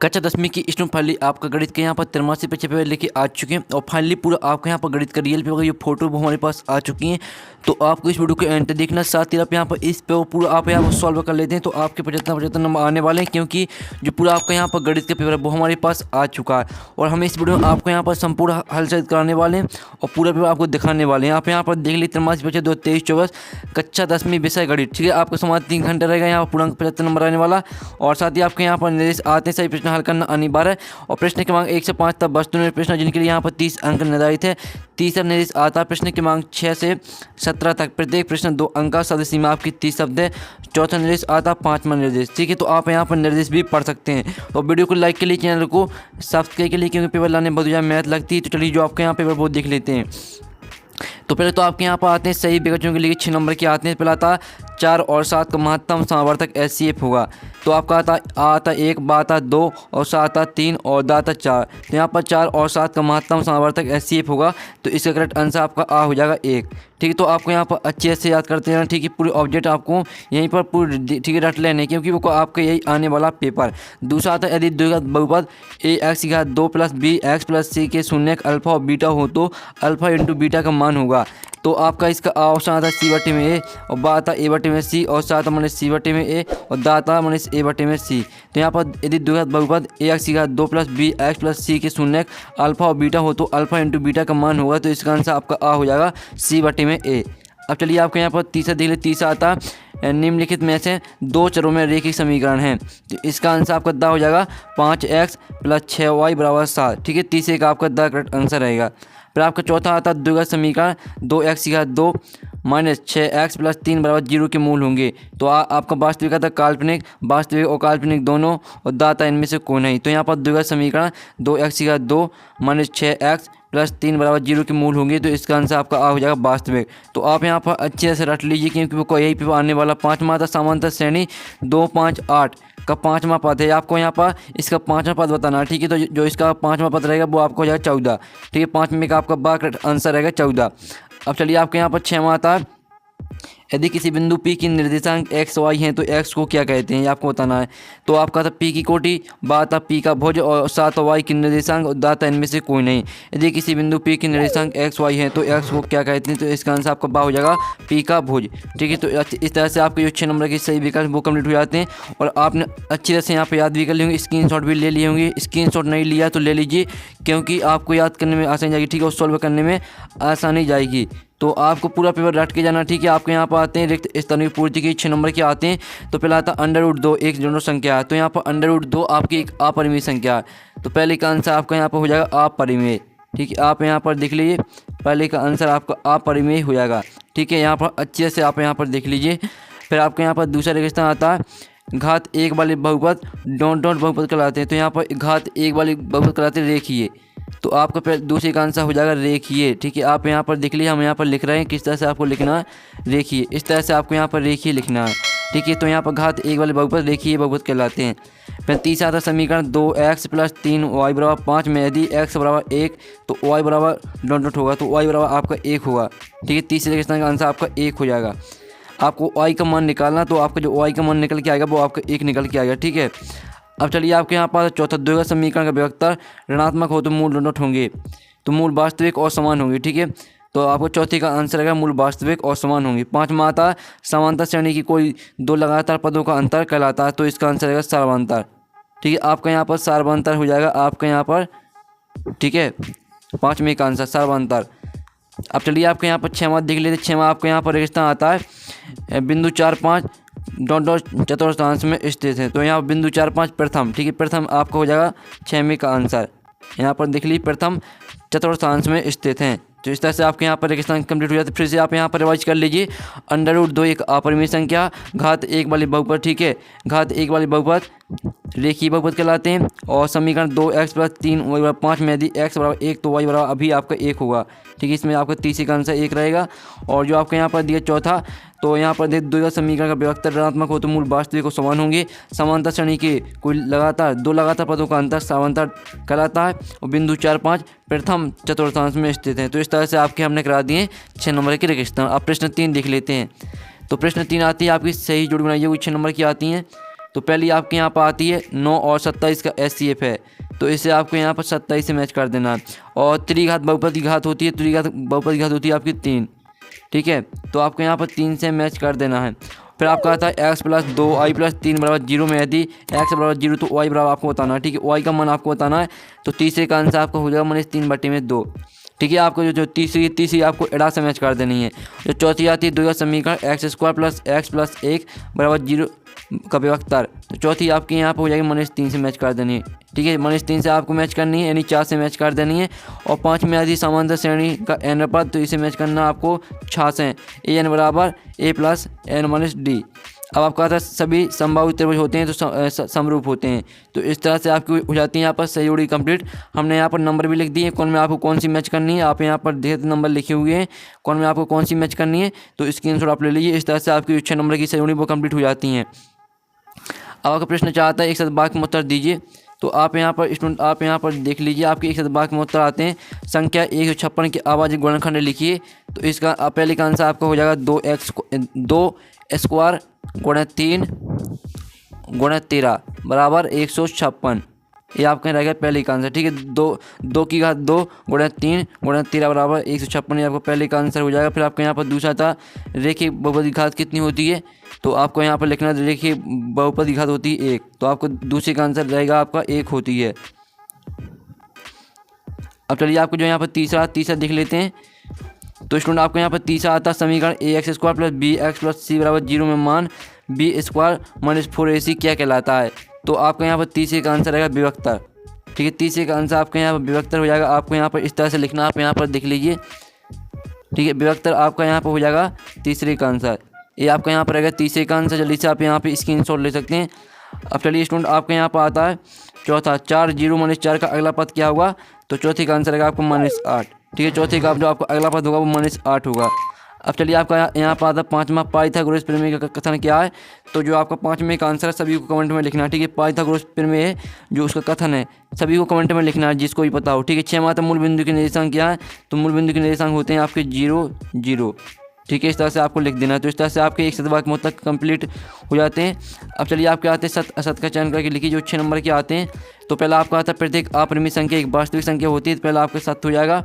कक्षा 10वीं की स्टूडेंट फाइनली आपका गणित के यहाँ पर 83 पेपर लेके आ चुके हैं और फाइनली पूरा आपका यहाँ पर गणित का रियल पेपर ये फोटो हमारे पास आ चुकी हैं। तो आपको इस वीडियो को एंड देखना, साथ ही आप यहाँ पर इस पे पूरा आप यहाँ पर सॉल्व कर लेते हैं तो आपके 75 नंबर आने वाले हैं, क्योंकि जो पूरा आपका यहाँ पर गणित का पेपर है वो हमारे पास आ चुका है। और हम इस वीडियो में आपको यहाँ पर संपूर्ण हल सहित कराने वाले हैं और पूरा पेपर आपको दिखाने वाले हैं। आप यहाँ पर देख लीजिए 83 बचे 2 23 24 कक्षा 10वीं विषय गणित, ठीक है। आपका समय 3 घंटे रहेगा, यहाँ पर पूर्णांक 75 नंबर आने वाला। और साथ ही आपके यहाँ पर निर्देश आते हैं, सही प्रश्न हल करना अनिवार्य है। और प्रश्न क्रमांक 1 से 5 तक वस्तु प्रश्न जिनके लिए यहाँ पर 30 अंक निर्धारित है। तीसरा निर्देश आता है प्रश्न क्रमांक 6 से 17 तक, प्रत्येक प्रश्न 2 अंक का, शब्द सीमा आपकी 30 शब्द है। चौथा निर्देश आता है 5वां निर्देश, ठीक है। तो आप यहाँ पर निर्देश भी पढ़ सकते हैं। और वीडियो को लाइक के लिए, चैनल को सब्सक्राइब के लिए, क्योंकि पेपर लाने में बहुत ज़्यादा मेहनत लगती है। तो चलिए जो आपके यहाँ पेपर बहुत देख लेते हैं। तो पहले तो आपके यहाँ पर आते हैं सही विकल्पों के लिए 6 नंबर के आते हैं। पहला आता 4 और 7 का महत्तम समावर्तक HCF होगा। तो आपका आता 1, बाता 2 और साता 3 और दाता 4। तो यहाँ पर 4 और 7 का महत्तम समावर्तक HCF होगा, तो इसका करेक्ट आंसर आपका आ हो जाएगा 1, ठीक है। तो आपको यहाँ पर अच्छे से याद करते रहना, ठीक है। पूरे ऑब्जेक्ट आपको यहीं पर पूरे ठीक है रट लेने, क्योंकि वो आपका यही आने वाला पेपर। दूसरा आता है यदि द्विघात बहुपद ax की घात 2 + bx + c के शून्य अल्फा और बीटा हो तो अल्फा इंटू बीटा का मान होगा। तो आपका इसका ऑप्शन आता है C/में A और बा आता A/में C और सात माइनस C/में A और दाता माइनस A/में C। तो यहाँ पर यदि द्विघात बहुपद ax की घात 2 + bx + c के शून्य अल्फा और बीटा हो तो अल्फा इंटू बीटा का मान होगा, तो इसका आंसर आपका आ हो जाएगा C/में A। अब चलिए आपके यहाँ पर तीसरा देख ले। तीसरा आता निम्नलिखित में से 2 चरों में रैखिक समीकरण है, तो इसका आंसर आपका दा हो जाएगा 5x + 6y = 7, ठीक है। तीसरे का आपका दा करेक्ट आंसर रहेगा। फिर आपका चौथा आता द्विघात समीकरण 2x की घात 2 - 6x + 3 = 0 के मूल होंगे। तो आपका वास्तविक आता काल्पनिक, वास्तविक और काल्पनिक दोनों, और दाता इनमें से कोई नहीं। तो यहाँ पर द्विघात समीकरण 2x की घात 2 - 6x + 3 = 0 के मूल होंगे, तो इसका आंसर आपका आ हो जाएगा वास्तविक। तो आप यहाँ पर अच्छे से रट लीजिए, क्योंकि वो यही पेपर आने वाला। 5वां आता समांतर श्रेणी 2, 5, 8 का 5वां पद है। आपको यहाँ पर इसका 5वां पद बताना है, ठीक है। तो जो इसका 5वां पद रहेगा वो आपको हो जाएगा 14, ठीक है। 5 में का आपका बा करेक्ट आंसर रहेगा 14। अब चलिए आपके यहाँ पर 6वां आता है यदि किसी बिंदु P की निर्देशांक x y हैं तो x को क्या कहते हैं, ये आपको बताना है। तो आपका था P की कोटि, बा था P का भुज और सात y की निर्देशांक और दाता इनमें से कोई नहीं। यदि किसी बिंदु P की निर्देशांक x y हैं तो x को क्या कहते हैं, तो इसका आंसर आपका बा हो जाएगा P का भुज, ठीक है। तो इस तरह से आपके जो 6 नंबर के सही विकल्प वो कंप्लीट हो जाते हैं। और आपने अच्छी तरह से यहाँ पर याद भी कर ली होंगी, स्क्रीनशॉट भी ले लिए होंगे। स्क्रीनशॉट नहीं लिया तो ले लीजिए, क्योंकि आपको याद करने में आसानी जाएगी, ठीक है। और सॉल्व करने में आसानी जाएगी। तो आपको पूरा पेपर रट के जाना, ठीक है। आपके यहाँ पर आते हैं रिक्त स्थान की पूर्ति के 6 नंबर के आते हैं। तो पहला आता √2 एक ऋण संख्या है। तो यहाँ पर √2 आपकी एक अपरिमेय संख्या है, तो पहले का आंसर आपका यहाँ पर हो जाएगा अपरिमेय, ठीक है। आप यहाँ पर देख लीजिए, पहले का आंसर आपका अपरिमेय हो जाएगा, ठीक है। यहाँ पर अच्छे से आप यहाँ पर देख लीजिए। फिर आपके यहाँ पर दूसरा रिक्त स्थान आता है घात 1 वाले बहुपद डॉट बहुपद कहलाते हैं। तो यहाँ पर घात 1 वाले बहुपद कहलाते हैं रेखीय, तो आपका दूसरे का आंसर हो जाएगा रेखीय, ठीक है। आप यहाँ पर देख लीजिए, हम यहाँ पर लिख रहे हैं किस तरह से आपको लिखना है, रेखीय। इस तरह से आपको यहाँ पर रेखीय लिखना है, ठीक है। तो यहाँ पर घात 1 वाले बहुपद रेखीय बहुपद कहलाते हैं। फिर तीसरा आता समीकरण 2x + 3y = 5 में यदि x = 1 तो y = होगा, तो y = आपका 1 होगा, ठीक है। तीसरे का आंसर आपका 1 हो जाएगा। आपको y का मान निकालना, तो आपका जो y का मान निकल के आएगा वो आपका 1 निकल के आएगा, ठीक है। अब चलिए आपके यहाँ पर चौथा द्विघात समीकरण का विभक्तर ऋणात्मक हो तो मूल ऋणात्मक होंगे, तो मूल वास्तविक और समान होंगे, ठीक है। तो आपको चौथे का आंसर रहेगा मूल वास्तविक और समान होंगे। 5वां आता है समांतर श्रेणी की कोई 2 लगातार पदों का अंतर कहलाता है, तो इसका आंसर रहेगा सर्वांतर, ठीक है। आपका यहाँ पर सर्वांतर हो जाएगा आपका यहाँ पर, ठीक है। 5वें का आंसर सर्वांतर। अब चलिए आपके यहाँ पर 6वां देख लेते। 6वां आपके यहाँ पर रिश्ता आता है बिंदु 4, 5 चतुर्थांश में स्थित है। तो यहाँ बिंदु 4, 5 प्रथम, ठीक है। प्रथम आपका हो जाएगा 6वें का आंसर। यहाँ पर देख लीजिए प्रथम चतुर्थांश में स्थित हैं। तो इस तरह से आपके यहाँ पर रेगिस्तान कंप्लीट हो जाता है। फिर से आप यहाँ पर रिवाइज कर लीजिए। √2 एक अपरिमेय संख्या, घात 1 वाली बहुपद, ठीक है। घात 1 वाली बहुपद रेखीय बहुपद कहलाते हैं। और समीकरण 2x + 3y = 5 में यदि x = 1 तो y = अभी आपका 1 होगा, ठीक है। इसमें आपका तीसरे का आंसर 1 रहेगा। और जो आपके यहाँ पर दिया चौथा, तो यहाँ पर द्विघात समीकरण का विभक्तर ऋणात्मक हो तो मूल वास्तविक और समान होंगे। समांतर श्रेणी के कोई लगातार 2 लगातार पदों का अंतर समांतर कहलाता है। और बिंदु 4, 5 प्रथम चतुर्थांश में स्थित है। तो इस तरह से आपके हमने करा दिए 6 नंबर के रेगिस्तान। आप प्रश्न 3 देख लेते हैं। तो प्रश्न 3 आती है आपकी सही जोड़ी बनाइए, वो 6 नंबर की आती हैं। तो पहली आपके यहाँ पर आती है 9 और 27 का SCF है, तो इसे आपको यहाँ पर 27 से मैच कर देना है। और त्रिघात बहुपद की घात होती है, त्रिघात बहुपद की घात होती है आपकी 3, ठीक है, तो आपको यहाँ पर 3 से मैच कर देना है। फिर आपका आता है x + 2y + 3 = 0 में यदि x = 0 तो y बराबर आपको बताना है, ठीक है, y का मान आपको बताना है। तो तीसरे का आंसर आपका हो जाएगा -3/2, ठीक है। आपको जो तीसरी आपको एड़ा से मैच कर देनी है। जो चौथी आती है द्विघात समीकरण x² + x + 1 = 0 का विभक्तर, तो चौथी आपकी यहाँ पर हो जाएगी -3 से मैच कर देनी है, ठीक है, -3 से आपको मैच करनी है, यानी 4 से मैच कर देनी है। और 5 में आती समांतर श्रेणी का n पद, तो इसे मैच करना आपको 6 से, an = a + n - d। अब आपका आता है सभी संभावित त्रिभुज होते हैं तो समरूप होते हैं, तो इस तरह से आपकी हो जाती है यहाँ पर सही जोड़ी कंप्लीट। हमने यहाँ पर नंबर भी लिख दिए कौन में आपको कौन सी मैच करनी है, आप यहाँ पर देख नंबर लिखे हुए हैं कौन में आपको कौन सी मैच करनी है, तो स्क्रीनशॉट आप ले लीजिए। इस तरह से आपकी 6 नंबर की सही जोड़ी वो कंप्लीट हो जाती हैं। अब आपका प्रश्न चाहता है एक साथ वाक्य में उत्तर दीजिए, तो आप यहाँ पर स्टूडेंट आप यहाँ पर देख लीजिए, आपके एक साथ वाक्य में उत्तर आते हैं। संख्या 156 के अभाज्य गुणनखंड लिखिए, तो इसका पहले का आंसर आपका हो जाएगा 2 स्क्वायर गुणा 3 गुणा 13 = 156, ये आपका रहेगा पहले का आंसर, ठीक है। 2 की घात 2 गुणा 3 गुणा 13 = 156, ये आपको पहले का आंसर हो जाएगा। फिर आपका यहाँ पर दूसरा था रेखिक बहुपद की घात कितनी होती है, तो आपको यहाँ पर लिखना रेखिक बहुपद की घात होती है 1, तो आपको दूसरे का आंसर रहेगा आपका 1 होती है। अब चलिए आपको जो यहाँ पर तीसरा देख लेते हैं। तो स्टूडेंट आपको यहाँ पर तीसरा आता है समीकरण ax² + bx + c = 0 में मान b² - 4ac क्या कहलाता है, तो आपका यहाँ पर तीसरे का आंसर रहेगा विभक्तर, ठीक है, तीसरे का आंसर आपका यहाँ पर विभक्तर हो जाएगा। आपको यहाँ पर इस तरह से लिखना, आप यहाँ पर देख लीजिए, ठीक है, विभक्तर आपका यहाँ पर हो जाएगा तीसरे का आंसर, ये आपका यहाँ पर रहेगा तीसरे का आंसर। जल्दी से आप यहाँ पे स्क्रीनशॉट ले सकते हैं। अब चलिए स्टूडेंट आपके यहाँ पर आता है चौथा 4 0 - 4 का अगला पद क्या होगा, तो चौथे का आंसर रहेगा आपको -8, ठीक है, चौथे का जो आपका अगला पद होगा वो -8 होगा। अब चलिए आपका यहाँ पर आता है पाँचवा पाइथागोरस प्रमेय का कथन क्या है, तो जो आपका 5वें का आंसर है सभी को कमेंट में लिखना है, ठीक है। पाइथागोरस प्रमेय है जो उसका कथन है सभी को कमेंट में लिखना है जिसको भी पता हो, ठीक है। 6वां आता मूल बिंदु के निर्देशांक क्या है, तो मूल बिंदु के निर्देशांक होते हैं आपके 0 0, ठीक है, इस तरह से आपको लिख देना है। तो इस तरह से आपके एक शतवाक्य में तक कंप्लीट हो जाते हैं। अब चलिए आपके आते हैं सत्य असत्य का चयन करके लिखिए जो 6 नंबर के आते हैं। तो पहला आपका आता है प्रत्येक अपरिमित संख्या एक वास्तविक संख्या होती है, तो पहला आपका सत्य हो जाएगा।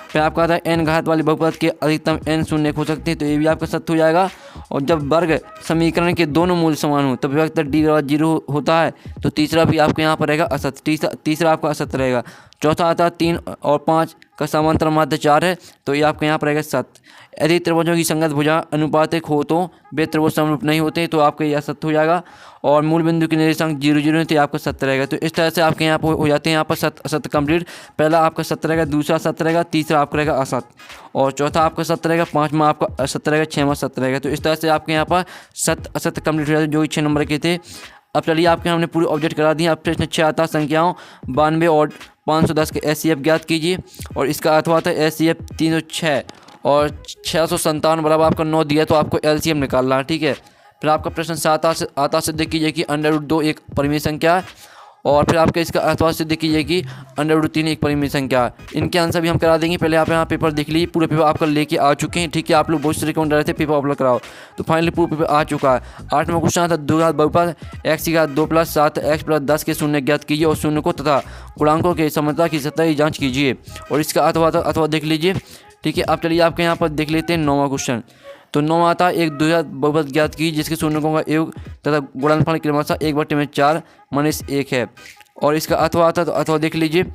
फिर आपका आता है n घात वाले बहुपद के अधिकतम n शून्य हो सकते हैं, तो ये भी आपका सत्य हो जाएगा। और जब वर्ग समीकरण के दोनों मूल समान हो तब विभक्तर d = 0 होता है, तो तीसरा भी आपके यहाँ पर रहेगा असत्य, तीसरा आपका असत्य रहेगा। चौथा आता है 3 और 5 का समांतर माध्य 4 है, तो ये आपके यहाँ पर रहेगा सत्य। यदि त्रिभुजों की संगत भुजा अनुपातिक हो तो वे त्रिभुज समरूप नहीं होते, तो आपका यह सत्य हो जाएगा। और मूल बिंदु के निर्देशांक 0 0 है, तो आपका सत्य रहेगा। तो इस तरह से आपके यहाँ पर हो जाते हैं यहाँ पर सत्य असत्य कंप्लीट। पहला आपका सत्य रहेगा, दूसरा सत्य रहेगा, तीसरा आपका रहेगा असत्य, और चौथा आपका सत्य रहेगा, 5वां आपका असत्य रहेगा, 6वां सत्य रहेगा। तो इस तरह से आपके यहाँ पर सत्य असत्य कंप्लीट हो जाते हैं जो 6 नंबर के थे। अब चलिए आपके हमने पूरे ऑब्जेक्ट करा दिए। अब प्रश्न 6 आता है संख्याओं 92 और 510 के SCF ज्ञात कीजिए, और इसका अर्थ आता है SCF 306 और 657 बराबर आपका 9 दिया, तो आपको LCM निकालना है, ठीक है। फिर आपका प्रश्न 7 आता सिद्ध कीजिए कि √2 एक परिमेय संख्या है, और फिर आपका इसका अर्थवाद सिद्ध कीजिए कि √3 एक परिमेय संख्या है। इनके आंसर भी हम करा देंगे। पहले आप यहाँ पेपर देख लीजिए, पूरे पेपर आपका लेके आ चुके हैं, ठीक है। आप लोग बहुत से रिकमेंड रहे थे पेपर अपलोड कराओ, तो फाइनली पूरा पेपर आ चुका है। 8वां क्वेश्चन आता है द्विघात बहुपद x² 2 + 7 x + 10 के शून्य ज्ञात कीजिए और शून्य को तथा गुणांकों के समता की सतही जाँच कीजिए, और इसका अर्थवाद देख लीजिए, ठीक है। अब चलिए आपके यहाँ पर देख लेते हैं 9वां क्वेश्चन। तो 9 आता है एक द्विघात बहुपद ज्ञात कीजिए जिसके शून्यों का योग तथा गुणनफल क्रमशः 1/4 - 1 है, और इसका अथवा आता है, तो अथवा देख लीजिए।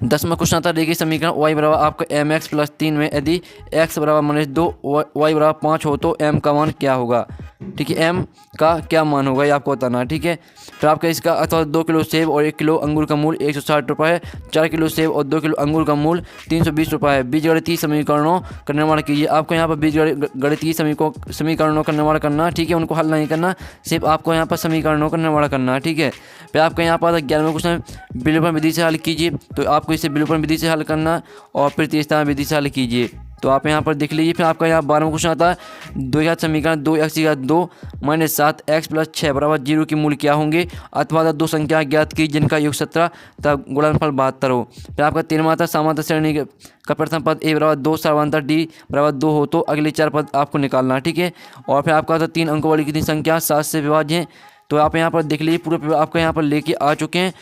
10वां क्वेश्चन आता है देखिए समीकरण y बराबर आपका mx + 3 में यदि x बराबर -2 y बराबर 5 हो तो m का मान क्या होगा, ठीक है, m का क्या मान होगा ये आपको बताना है, ठीक है। फिर आपका इसका अथवा 2 किलो सेब और 1 किलो अंगूर का मूल 160 रुपये है, 4 किलो सेब और 2 किलो अंगूर का मूल 320 रुपये है। बीजगणितीय समीकरणों का निर्माण कीजिए। आपको यहाँ पर बीजगणितीय समीकरणों का निर्माण करना, ठीक है, उनको हल नहीं करना, सिर्फ आपको यहाँ पर समीकरणों का निर्माण करना है, ठीक है। फिर आपका यहाँ पर 11वां क्वेश्चन विलोपन विधि से हल कीजिए, तो आपको इसे विलोपन विधि से हल करना और प्रतिस्थापन विधि से हल कीजिए, तो आप यहाँ पर देख लीजिए। फिर आपका यहाँ 12वां क्वेश्चन आता है द्विघात समीकरण 2x² 2 - 7x + 6 = 0 के मूल क्या होंगे, अथवा 2 संख्या ज्ञात की जिनका योग 17 तथा गुणनफल 72 हो। फिर आपका 13वां आता है समांतर श्रेणी का प्रथम पद a = 2 सर्वांतर d = 2 हो तो अगले 4 पद आपको निकालना, ठीक है। और फिर आपका आता है 3 अंकों वाली कितनी संख्या 7 से विभाज्य है, तो आप यहाँ पर देख लीजिए पूरा पेपर आपका यहाँ पर लेके आ चुके हैं।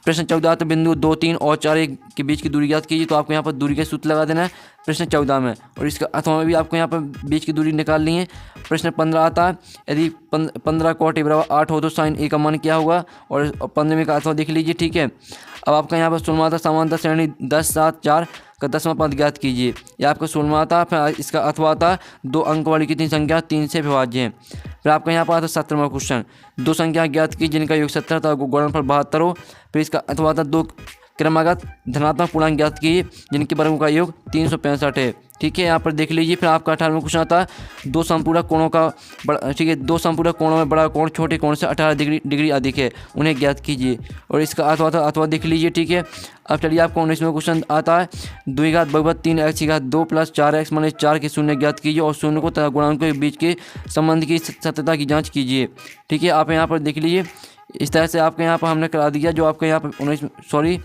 प्रश्न 14 तो बिंदु 2, 3 और 4 के बीच की दूरी ज्ञात कीजिए। तो आपको यहाँ पर दूरी का सूत्र लगा देना है प्रश्न 14 में, और इसका अथवा में भी आपको यहाँ पर बीच की दूरी निकालनी है। प्रश्न 15 आता है, यदि 15 cot a बराबर 8 हो तो साइन ए का मान क्या होगा, और 15वें का अथवा देख लीजिए। ठीक है, अब आपका यहाँ पर समांतर समांतर श्रेणी 10, 7, 4 का 10वां पद ज्ञात कीजिए। यह आपका 16वां आता है। फिर इसका अथवा आता है 2 अंक वाली कितनी संख्या 3 से विभाज्य है। फिर आपका यहाँ पर आता है 17वां क्वेश्चन, 2 संख्या ज्ञात की जिनका योग 17 था गुणनफल 72 हो। फिर इसका अथवा आता है 2 क्रमागत धनात्मक पूर्णांक ज्ञात कीजिए जिनके वर्गों का योग 365 है। ठीक है, यहाँ पर देख लीजिए। फिर आपका 18वां क्वेश्चन आता है, 2 समपूरक कोणों का बड़ा, ठीक है, 2 समपूरक कोणों में बड़ा कोण छोटे कोण से 18 डिग्री अधिक है, उन्हें ज्ञात कीजिए, और इसका अथवा देख लीजिए। ठीक है, अब चलिए आपको 19वां क्वेश्चन आता है, 2 घात बहुपद 3x2 + 4x - 4 के शून्य ज्ञात कीजिए और शून्य को तथा गुणांकों के बीच के संबंध की सत्यता की जाँच कीजिए। ठीक है, आप यहाँ पर देख लीजिए। इस तरह से आपके यहाँ पर हमने करा दिया जो आपके यहाँ पर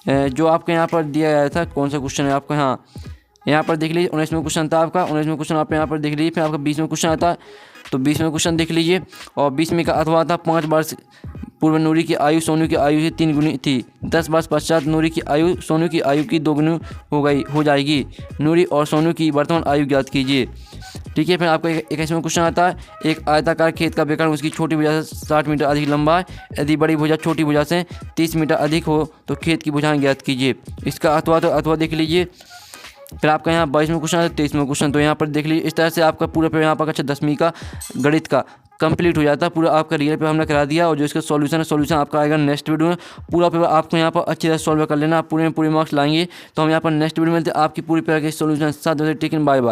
जो आपके यहाँ पर दिया गया था। कौन सा क्वेश्चन है आपका, हाँ यहाँ पर देख लीजिए 19वां क्वेश्चन था आपका। 19वां क्वेश्चन आप यहाँ पर देख लीजिए। फिर आपका 20वां क्वेश्चन आता है, तो 20वां क्वेश्चन देख लीजिए, और 20वें का अथवा था 5 वर्ष पूर्व नूरी की आयु सोनू की आयु से 3 गुनी थी। 10 वर्ष पश्चात नूरी की आयु सोनू की आयु की 2 गुनी हो जाएगी। नूरी और सोनू की वर्तमान आयु ज्ञात कीजिए। ठीक है, फिर आपका 21वां क्वेश्चन आता है, एक आयताकार खेत का विकर्ण उसकी छोटी भुजा से 60 मीटर अधिक लंबा है। यदि बड़ी भुजा छोटी भुजा से 30 मीटर अधिक हो तो खेत की भुजाएं ज्ञात कीजिए। इसका अथवा देख लीजिए। फिर आपका यहाँ 22वां क्वेश्चन है, 23वां क्वेश्चन, तो यहाँ पर देख लीजिए। इस तरह से आपका पूरा पेपर यहाँ पर अच्छा 10वीं का गणित का कंप्लीट हो जाता है। पूरा आपका रियल पेपर हमने करा दिया, और जो इसका सॉल्यूशन आपका आएगा नेक्स्ट वीडियो में। पूरा पेपर आपको यहाँ पर अच्छी तरह सॉल्व कर लेना, आप पूरे मार्क्स लाएंगे। तो हम यहाँ पर नेक्स्ट वीडियो में मिलते हैं आपकी पूरी पेपर के सॉल्यूशन साथ। Taking bye bye.